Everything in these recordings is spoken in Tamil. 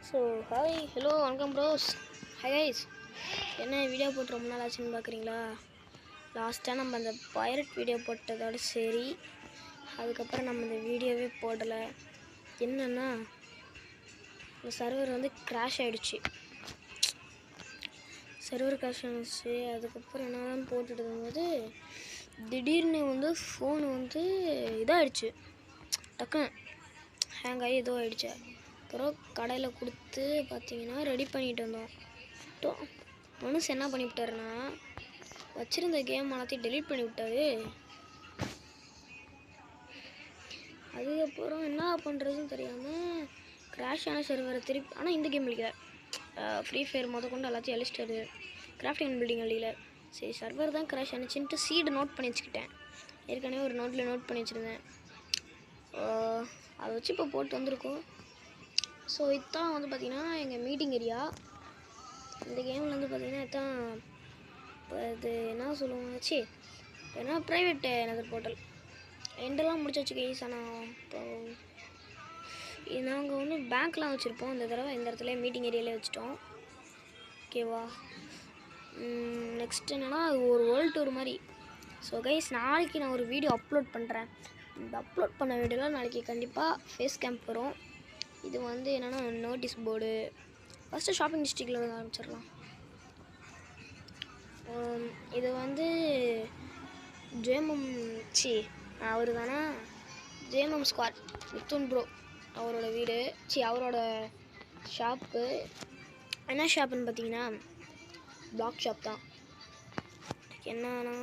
ஸோ ஹாய் ஹலோ வணக்கம் ப்ரோஸ். Hi guys. என்ன வீடியோ போட்டு ரொம்ப நாள் ஆச்சுன்னு பார்க்குறீங்களா? லாஸ்ட்டாக நம்ம அந்த பைரட் வீடியோ போட்டதோட சரி, அதுக்கப்புறம் நம்ம இந்த வீடியோவே போடலை. என்னென்னா இந்த சர்வர் வந்து க்ராஷ் ஆகிடுச்சு. சர்வர் க்ராஷ் ஆகிடுச்சு. அதுக்கப்புறம் என்ன தான் போட்டுட்டு இருக்கும்போது திடீர்னு வந்து ஃபோனு வந்து இதாகிடுச்சு. டக்குன்னு ஹேங் ஆகி ஏதோ ஆகிடுச்சு. அப்புறம் கடையில் கொடுத்து பார்த்தீங்கன்னா ரெடி பண்ணிட்டு வந்தோம். மனுஷன் என்ன பண்ணிவிட்டாருன்னா வச்சுருந்த கேம் எல்லாத்தையும் டெலீட் பண்ணி விட்டாரு. அதுக்கப்புறம் என்ன பண்ணுறதுன்னு தெரியாமல் க்ராஷ் ஆன சர்வரை திருப்பி, ஆனால் இந்த கேம் அழிக்கல, ஃப்ரீ ஃபயர் கொண்டு எல்லாத்தையும் அழிச்சிட்டாரு. கிராஃப்டிங் அண்ட் பில்டிங் அழிக்கல. சரி, சர்வர் தான் க்ராஷ் ஆனிச்சுன்ட்டு சீடு நோட் பண்ணி வச்சுக்கிட்டேன். ஏற்கனவே ஒரு நோட்டில் நோட் பண்ணி வச்சுருந்தேன். அதை வச்சு இப்போ போட்டு வந்திருக்கோம். ஸோ இதுதான் வந்து பார்த்திங்கன்னா எங்கள் மீட்டிங் ஏரியா. இந்த கேமில் வந்து பார்த்திங்கன்னா இதுதான் இப்போ இது என்ன சொல்லுவாங்க, ஏன்னா ப்ரைவேட்டு நெதர் போர்ட்டல் எண்டெல்லாம் முடிச்சாச்சு கைஸ். ஆனால் இப்போ நாங்கள் வந்து பேங்க்லாம் வச்சுருப்போம். இந்த தடவை இந்த இடத்துல மீட்டிங் ஏரியாலே வச்சுட்டோம். ஓகேவா? நெக்ஸ்ட் என்னென்னா அது ஒரு வேர்ல்டு டூர் மாதிரி. ஸோ கைஸ், நாளைக்கு நான் ஒரு வீடியோ அப்லோட் பண்ணுறேன். இந்த அப்லோட் பண்ண வீடியோவில் நாளைக்கு கண்டிப்பாக ஃபேஸ் கேம்ப் வரும். இது வந்து என்னென்னா நோட்டீஸ் போர்டு. ஃபஸ்ட்டு ஷாப்பிங் டிஸ்ட்ரிக்டில் வந்து ஆரம்பிச்சிடலாம். இது வந்து ஜேமம் அவர் தானே, ஜேமம் ஸ்குவாட் மித்துன் ப்ரோ அவரோட வீடு, அவரோட ஷாப்பு. என்ன ஷாப்புன்னு பார்த்தீங்கன்னா பிளாக் ஷாப் தான். என்னன்னா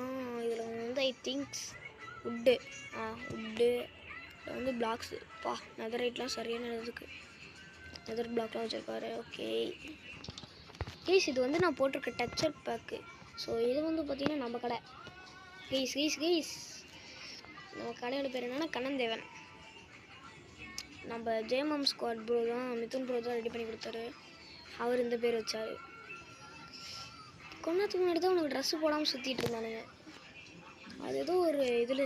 இதில் வந்து ஐ திங்க்ஸ் உட்டு வந்து பிளாக்ஸு நெதர் ரைட்லாம் சரியான இதுக்கு நெதர் பிளாக்லாம் வச்சுருக்காரு. ஓகே கைஸ், இது வந்து நான் போட்டிருக்க டச்சர் பேக்கு. ஸோ இது வந்து பார்த்திங்கன்னா நம்ம கடை கைஸ். நம்ம கடையோட பேர் என்னென்னா கண்ணந்தேவன். நம்ம ஜேமம் ஸ்குவாட் ப்ரோ தான், மிதுன் ப்ரோ தான் ரெடி பண்ணி கொடுத்தாரு. அவர் இந்த பேர் வச்சார். கொஞ்ச நேரத்துக்கு முன்னாடி தான் உனக்கு ட்ரெஸ்ஸு போடாமல் சுற்றிட்டு இருந்தானுங்க. அது ஏதோ ஒரு இதில்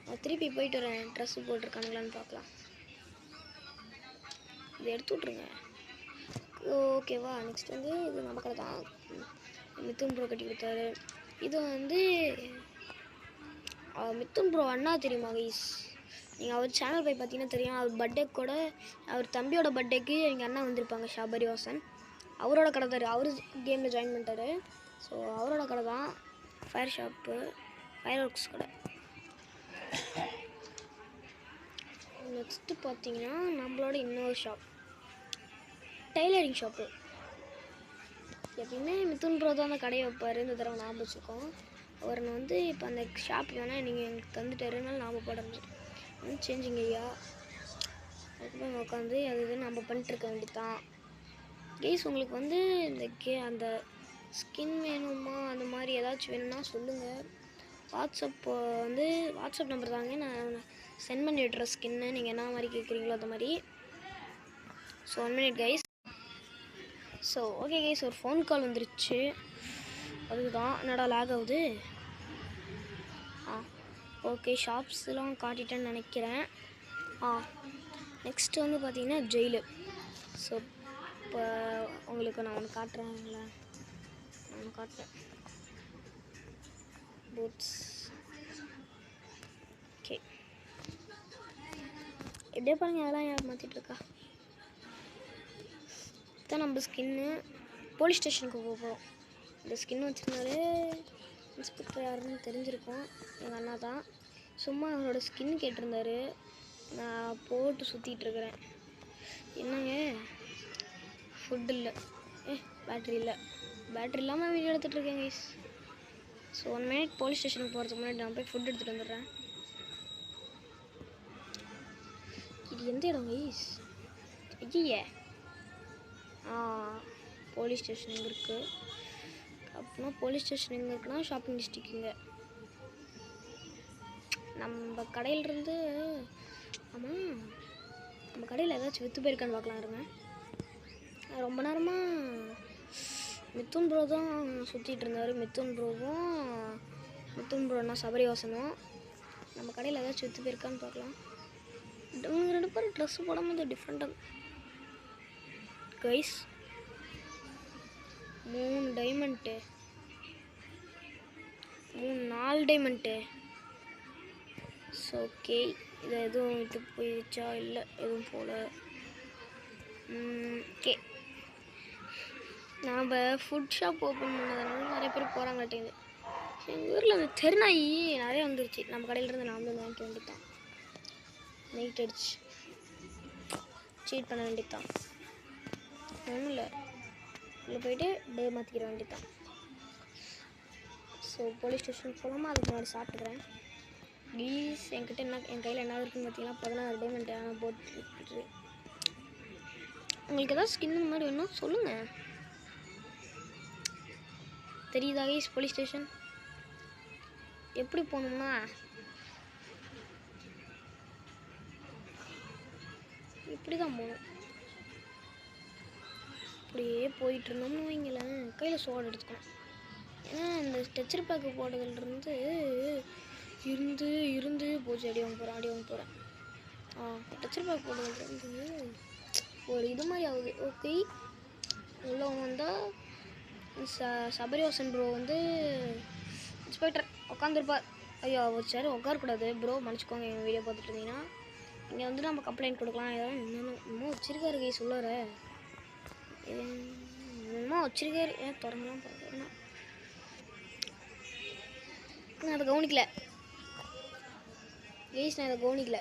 நான் திருப்பி போயிட்டு வரேன், ட்ரெஸ்ஸு போட்டிருக்கானுங்களான்னு பார்க்கலாம். இதை எடுத்து விட்ருங்க. ஓகேவா? நெக்ஸ்ட் வந்து இது நம்ம கடை தான், மித்துன் ப்ரோ கட்டி கொடுத்தாரு. இது வந்து மித்துன் ப்ரோ அண்ணா தெரியுமா கைஸ்? நீங்கள் அவர் சேனல் போய் பார்த்தீங்கன்னா தெரியும். அவர் பர்த்டே கூட, அவர் தம்பியோட பர்த்டேக்கு எங்கள் அண்ணா வந்திருப்பாங்க, ஷாபரி வாசன். அவரோட கடை தான். அவர் கேமில் ஜாயின் பண்ணிட்டாரு. ஸோ அவரோட கடை தான் ஃபயர் ஷாப்பு, ஃபயர் ஒர்க்ஸ் கடை. நெக்ஸ்ட்டு பார்த்தீங்கன்னா நம்மளோட இன்னொரு ஷாப், டெய்லரிங் ஷாப்பு. எப்பயுமே மிதுன் ப்ரோ தான் அந்த கடையை வைப்பார். இந்த தடவை ஞாபகம் வச்சுருக்கோம். அவர் வந்து இப்போ அந்த ஷாப் வேணால் நீங்கள் எனக்கு தந்துட்டாருனால ஞாபகம் போட வந்து சேஞ்சிங் ஐயா. அதுக்கப்புறம் உட்காந்து அது இது நம்ம பண்ணிட்டுருக்க வேண்டியது தான் கைஸ். உங்களுக்கு வந்து இந்த அந்த ஸ்கின் வேணுமா, அந்த மாதிரி ஏதாச்சும் வேணும்னா சொல்லுங்கள். வாட்ஸ்அப் நம்பர் தாங்க, நான் சென்ட் பண்ணி விட்றேன் ஸ்கின்னு. நீங்கள் என்ன மாதிரி கேட்குறீங்களோ அந்த மாதிரி. So 1 minute guys. So okay guys, ஒரு ஃபோன் கால் வந்துருச்சு. அதுதான் என்னடா லேக் ஆகுது. ஓகே, ஷாப்ஸ்லாம் காட்டிட்டேன்னு நினைக்கிறேன். நெக்ஸ்ட்டு வந்து பார்த்திங்கன்னா ஜெயிலு. ஸோ இப்போ உங்களுக்கு நான் ஒன்று காட்டுறேன்ல, நான் காட்டுறேன். பூட்ஸ். ஓகே, எப்படியே பாருங்கள், அதெல்லாம் யார் மாற்றிட்டுருக்கா. இதுதான் நம்ம ஸ்கின்னு. போலீஸ் ஸ்டேஷனுக்கு போகிறோம். இந்த ஸ்கின் வச்சுருந்தாலே இன்ஸ்பெக்டர் யாருன்னு தெரிஞ்சிருக்கோம். எங்கள் அண்ணா தான். சும்மா அவரோட ஸ்கின் கேட்டிருந்தாரு, நான் போட்டு சுற்றிட்டுருக்குறேன். என்னங்க ஃபுட் இல்லை, பேட்ரி இல்லை, பேட்ரி இல்லாமல் வீடியோ எடுத்துகிட்ருக்கேன் கைஸ். ஸோ 1 minute, போலீஸ் ஸ்டேஷனுக்கு போகிறதுக்கு முன்னாடி நான் போய் ஃபுட் எடுத்துகிட்டு வந்துடுறேன். இது எந்த இடம் கைஸ்? ஐயே, போலீஸ் ஸ்டேஷன் இங்கே இருக்குது. அப்படின்னா போலீஸ் ஸ்டேஷன் எங்கே இருக்குன்னா ஷாப்பிங் டிஸ்ட்ரிக்ட் இங்கே. நம்ம கடையிலேருந்து, ஆமாம், நம்ம கடையில் ஏதாச்சும் விற்று போயிருக்கான்னு பார்க்கலாம் இருங்க. ரொம்ப நேரமாக மித்துன் ப்ரோ தான் சுற்றிட்டு இருந்தார். மித்துன் ப்ரோனா சபரிவாசனும். நம்ம கடையில் ஏதாச்சும் விற்று போயிருக்கான்னு பார்க்கலாம். இவங்க 2 பேரும் ட்ரெஸ்ஸு போடாமல் டிஃப்ரெண்ட்டாக. Guys 3 diamond 4 diamond. So okay, இது எதுவும் இது போயிடுச்சா? இல்லை, எதுவும் போகல. ஓகே, நாம் ஃபுட் ஷாப் ஓப்பன் பண்ணதுனால நிறைய பேர் போகிறாங்கட்டேங்குது. எங்கள் ஊரில் அந்த தெருநாயி நிறைய வந்துருச்சு. நம்ம கடையிலேருந்து நான் வந்து வாங்கிக்க வேண்டியதான். நைட் அடிச்சு சீட் பண்ண வேண்டியதான். ஒன்றும் இல்லை, உள்ளே போயிட்டு டே மாற்றிக்கிற வேண்டியதான். ஸோ போலீஸ் ஸ்டேஷன் போகாமல் அதுக்கு முன்னாடி சாப்பிட்டுக்கிறேன். ப்ளீஸ் என்கிட்ட என் கையில் என்ன இருக்குன்னு பார்த்தீங்கன்னா 16 டைமண்ட் போட்டு. உங்களுக்கு ஏதாவது ஸ்கின் இந்த மாதிரி வேணும் சொல்லுங்கள். தெரியுதா கைஸ்? போலீஸ் ஸ்டேஷன் எப்படி போகணும்னா இப்படி தான் போகணும். அப்படியே போயிட்டு இருந்தோம்னு வைங்களேன், கையில் சோடு எடுத்துக்கணும். ஏன்னா இந்த ஸ்ட்ரெச்சர் பேக்கு போடுறதுலேருந்து இருந்து போச்சு. அடி வாங்க போகிறேன். ஸ்ட்ரெச்சர் பேக் போடுறதுலேருந்து ஒரு இது மாதிரி ஆகுது. ஓகே, உள்ள வந்தால் சபரிவாசன் ப்ரோ வந்து இன்ஸ்பெக்டர் உட்காந்துருப்பார். ஐயோ சரி, உட்காரக்கூடாது ப்ரோ, மன்னிச்சிக்கோங்க. எங்கள் வீடியோ பார்த்துட்டு இருந்தீங்கன்னா இங்கே வந்து நம்ம கம்ப்ளைண்ட் கொடுக்கலாம். ஏதாவது இன்னும் வச்சிருக்காரு கை சொல்லார இன்னும் வச்சிருக்காரு. ஏன் திறங்கலாம் பார்க்கணும், நான் அதை கவனிக்கல கைஸ், நான் அதை கவனிக்கல.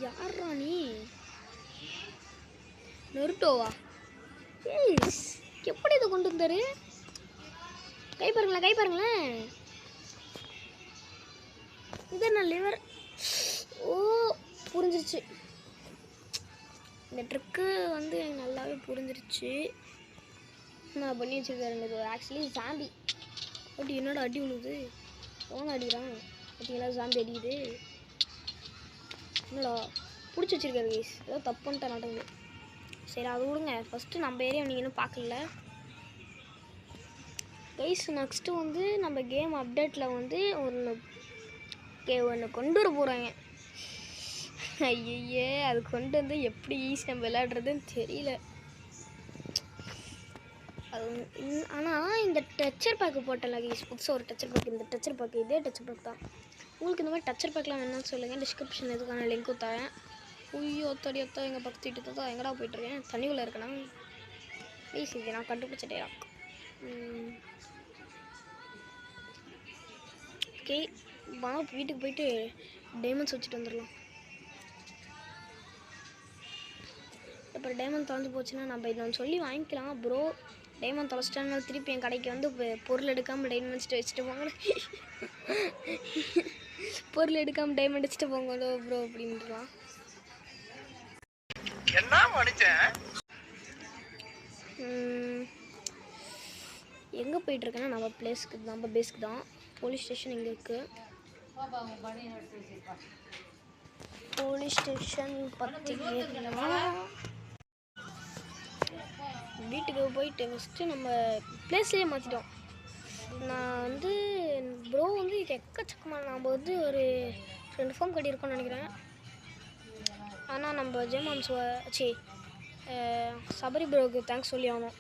யாரா நீ? நருட்டோவா? எப்படி இதை கொண்டு வந்தாரு? கை பாருங்களேன். இதான் லிவர். ஓ, புரிஞ்சிருச்சு. இந்த ட்ரிக்கு வந்து எனக்கு நல்லாவே புரிஞ்சிருச்சு. நான் பண்ணி வச்சுருக்காரு. Actually zombie. அப்படி என்னோட அடி விழுது? எவங்க அடிக்கிறான் பார்த்தீங்களா? ஜாம்பி அடிக்குது. என்னடா பிடிச்சி வச்சுருக்காரு கைஸ். ஏதோ தப்பு பண்ணிட்டேன் நடந்து. சரி, அது விடுங்க. ஃபஸ்ட்டு நம்ம ஏரியா நீங்கள் இன்னும் பார்க்கல கைஸ். நெக்ஸ்ட்டு வந்து நம்ம கேம் அப்டேட்டில் வந்து ஒன்று கொண்டு வர போகிறாங்க. ஐயே, அது கொண்டு வந்து எப்படி ஈஸி நம்ம விளையாடுறதுன்னு தெரியல. அது ஆனால் இந்த டச்சர் பேக்கு போட்டல கைஸ், புதுசாக ஒரு டச்சர் பேக். இந்த டச்சர் பேக்கு இதே டச்சர் பேக் தான். உங்களுக்கு இந்த மாதிரி டச்சர் பேக்லாம் வேணும்னு சொல்லுங்கள். டிஸ்கிரிப்ஷன் எதுக்கான லிங்க்கும் தரேன். ஐயோ அத்தா எங்கள் பக்கத்து வீட்டு தான் எங்கடா போய்ட்டுருக்கேன்? தண்ணிக்குள்ளே இருக்கேனா? ப்ளீஸ், இது நான் கண்டுபிடிச்சிட்டே. ஓகே, வீட்டுக்கு போயிட்டு டைமண்ட்ஸ் வச்சுட்டு வந்துடலாம். அப்புறம் டைமண்ட் தொலைஞ்சு போச்சுன்னா நம்ம இதை சொல்லி வாங்கிக்கலாம். ப்ரோ டைமண்ட் தொலைச்சிட்டாங்க, திருப்பி என் கடைக்கு வந்து பொருள் எடுக்காமல் டைமண்ட் வச்சுட்டு போங்க. பொருள் எடுக்காமல் டைமண்ட் வச்சுட்டு போங்களோ ப்ரோ அப்படின்ட்டுலாம். என்ன மனுஷன் எங்கே போயிட்டுருக்கேன்னா நம்ம பிளேஸ்க்கு, நம்ம பேஸ்க்கு தான். போலீஸ் ஸ்டேஷன் எங்கே இருக்குது? போலீஸ் ஸ்டேஷன் பார்த்தீங்கன்னா வீட்டுக்கு போயிட்டு ஃபஸ்ட்டு நம்ம பிளேஸ்லேயே மாற்றிட்டோம். நான் வந்து ப்ரோ வந்து இது எக்கச்சக்கமாக நம்ம வந்து ஒரு 2 ஃபார்ம் கட்டியிருக்கோம்னு நினைக்கிறேன். ஆனால் நம்ம ஜெயமாம்ஸ் சபரி ப்ரோவுக்கு தேங்க்ஸ் சொல்லி ஆகணும்.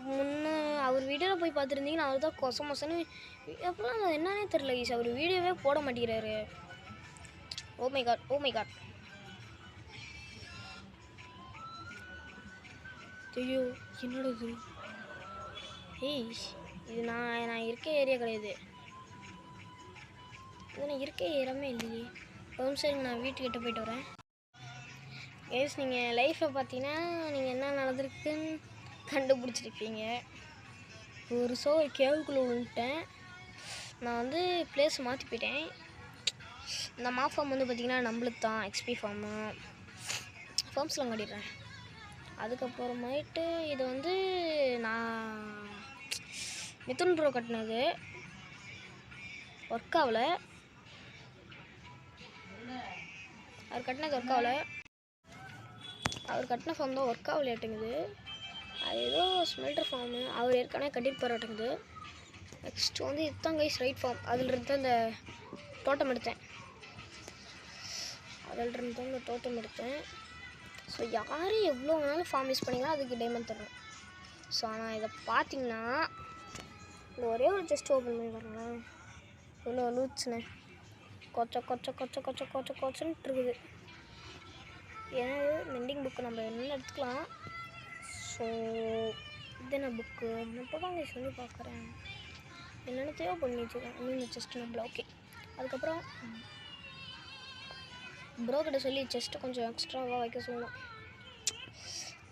முன்னே அவர் வீடியோவில் போய் பார்த்துருந்தீங்கன்னா அவர் தான் கொசமொசன்னு எப்போலாம் என்னன்னே தெரில ஈஸ், அவர் வீடியோவே போட மாட்டேங்கிறாரு. Oh my God. ஐயோ என்னோட இது? ஏய், இது நான் இருக்க ஏரியா கிடையாது. இது நான் இருக்க ஏரியாமே இல்லையே. சரிங்க, நான் வீட்டுக்கிட்ட போயிட்டு வரேன். ஏஸ், நீங்கள் லைஃப்பில் பார்த்தீங்கன்னா நீங்கள் என்ன நடந்திருக்குன்னு கண்டுபிடிச்சிருப்பீங்க. ஒரு கேவுக்குள்ளே விழுந்துட்டேன். நான் வந்து பிளேஸ் மாற்றி போயிட்டேன். இந்த ஃபார்ம் வந்து பார்த்திங்கன்னா நம்மளுக்கு தான் எக்ஸ்பி ஃபார்ம்ஸ்லாம் கட்டிடுறேன். அதுக்கப்புறமேட்டு இது வந்து நான் மிதுன் ப்ரோ கட்டினது ஒர்க் ஆகல. அவர் கட்டின ஃபார்ம் தான் ஒர்க் ஆகலையாட்டுங்குது. அது ஏதோ ஸ்மெல்டர் ஃபார்மு அவர் ஏற்கனவே கட்டிட்டு போராட்டுங்குது. நெக்ஸ்ட் வந்து இதுதான் கைஸ் ரைட் ஃபார்ம். அதில் இருந்து அந்த தோட்டம் எடுத்தேன். அதில் இருந்து தான் இந்த டோட்டம் எடுத்தேன். ஸோ யார் எவ்வளோ வேணாலும் ஃபார்ம் யூஸ் பண்ணிக்கலாம், அதுக்கு டைமண்ட் தரணும். ஸோ ஆனால் இதை பார்த்தீங்கன்னா இந்த ஒரே ஒரு செஸ்ட் ஓப்பன் பண்ணி பாருங்களேன், இவ்வளோ லூச்சுன்னு கொச்சன்ட்டு இருக்குது. ஏன்னா மெண்டிங் புக்கு நம்ம என்ன எடுத்துக்கலாம். ஸோ இது என்ன புக்கு நான் இப்போ தாங்க சொல்லி பார்க்குறேன், என்னென்ன தேவை பண்ணி வச்சுருக்கேன். இன்னும் செஸ்ட்டு நம்மள ஓகே. அதுக்கப்புறம் ப்ரோக்கிட்ட சொல்லி செஸ்ட்டு கொஞ்சம் எக்ஸ்ட்ராவாக வைக்க சொல்லலாம்.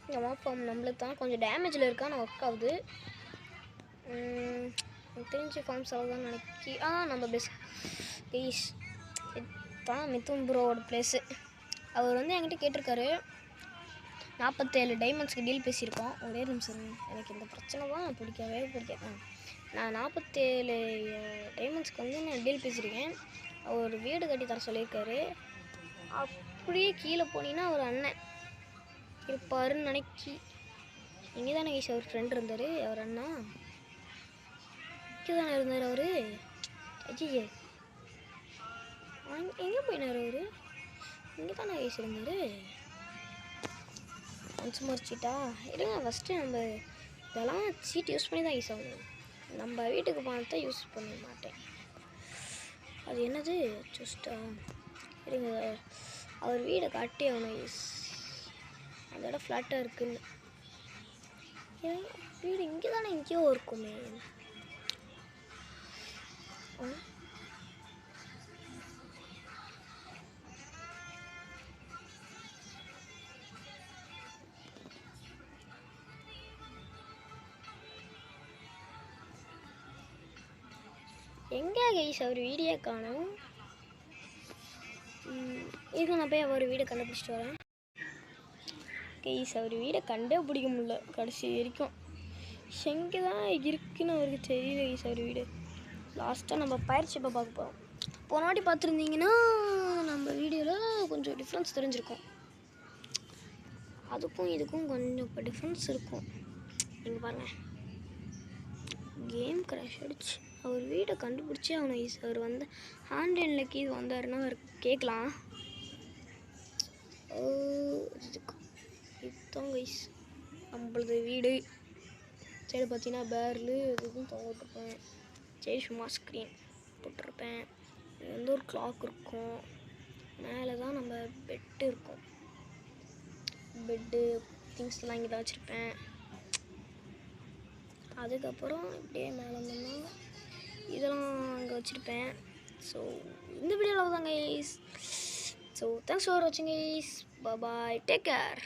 இந்த மாஃபார்ம் நம்மளுக்கு தான் கொஞ்சம் டேமேஜில் இருக்கான்னு ஒர்க் ஆகுது. எனக்கு தெரிஞ்சு ஃபார்ம்ஸ் அவ்வளோதான் நினைக்கி. நம்ம பெஸ்ட் ப்ளீஸ் இதுதான் மிதுன் ப்ரோவோட பிளேஸு. அவர் வந்து என்கிட்ட கேட்டிருக்காரு 47 டைமண்ட்ஸ்க்கு டீல் பேசியிருக்கோம். ஒரே நிமிஷம், எனக்கு இந்த பிரச்சனை தான் பிடிக்கவே பிடிக்காது. நான் 47 டைமண்ட்ஸ்க்கு வந்து நான் டீல் பேசியிருக்கேன். அவர் வீடு கட்டி தர சொல்லியிருக்காரு. அப்படியே கீழே போனீங்கன்னா ஒரு அண்ணன் இருப்பாருன்னு நினைக்கி. இங்கே தானே ஈஸ் அவர் ஃப்ரெண்ட் இருந்தார், அவர் அண்ணா இங்கே தானே இருந்தார் அவர். அஜிஜே எங்கே போயினார் அவர்? இங்கே தானே ஈஸ் இருந்தார். ஒன்ஸ் மோர் சீட்டா இருங்க. ஃபஸ்ட்டு நம்ம இதெல்லாம் சீட் யூஸ் பண்ணி தான் யூஸ் ஆகணும். நம்ம வீட்டுக்கு போனதை யூஸ் பண்ண மாட்டேன். அது என்னது ஜஸ்ட்டா இருங்க, அவர் வீடை காட்டி ஆகணும். யூஸ் அந்த இடம் ஃப்ளாட்டாக இருக்குன்னு. வீடு இங்கே தானே எங்கேயோ இருக்குமே. எங்கே கைஸ் அவர் வீடியோ காணும். இதுக்கு நான் போய் அவர் வீடை கண்டுபிடிச்சிட்டு வரேன். கைஸ் அவர் வீடை கண்டே பிடிக்க முடியல கடைசி வரைக்கும். எங்கே தான் இருக்குன்னு அவருக்கு தெரியல கைஸ் அவர் வீடு. லாஸ்ட்டாக நம்ம பயிற்சிப்பை பார்க்க போகிறோம். போன வாட்டி பார்த்துருந்தீங்கன்னா நம்ம வீடியோவில் கொஞ்சம் டிஃப்ரென்ஸ் தெரிஞ்சிருக்கும். அதுக்கும் இதுக்கும் கொஞ்சம் இப்போ டிஃப்ரென்ஸ் இருக்கும். நீங்கள் பாருங்கள், கேம் கிராஷ் ஆகிடுச்சு. அவர் வீடை கண்டுபிடிச்சி அவனை ஈஸ் அவர் வந்து ஹேண்ட்லைனில் கீது வந்தாருன்னா அவர் கேட்கலாம். இதுதான் கைஸ் நம்மளது வீடு. சைடு பார்த்தீங்கன்னா பேரில் இதுவும் தொங்கிட்டுருப்பேன். சரி சும்மா ஸ்க்ரீன் போட்டிருப்பேன். இது வந்து ஒரு கிளாக் இருக்கும். மேலே தான் நம்ம பெட்டு இருக்கும். பெட்டு திங்ஸ்லாம் இங்கே தான் வச்சுருப்பேன். அதுக்கப்புறம் இப்படியே மேலே வந்தோம்னா இதெல்லாம் அங்கே வச்சுருப்பேன். ஸோ இந்த வீடியோவில் தான் கைஸ். ஸோ தேங்க்ஸ் ஃபார் வாட்சிங் கைஸ். பாய், டேக் கேர்.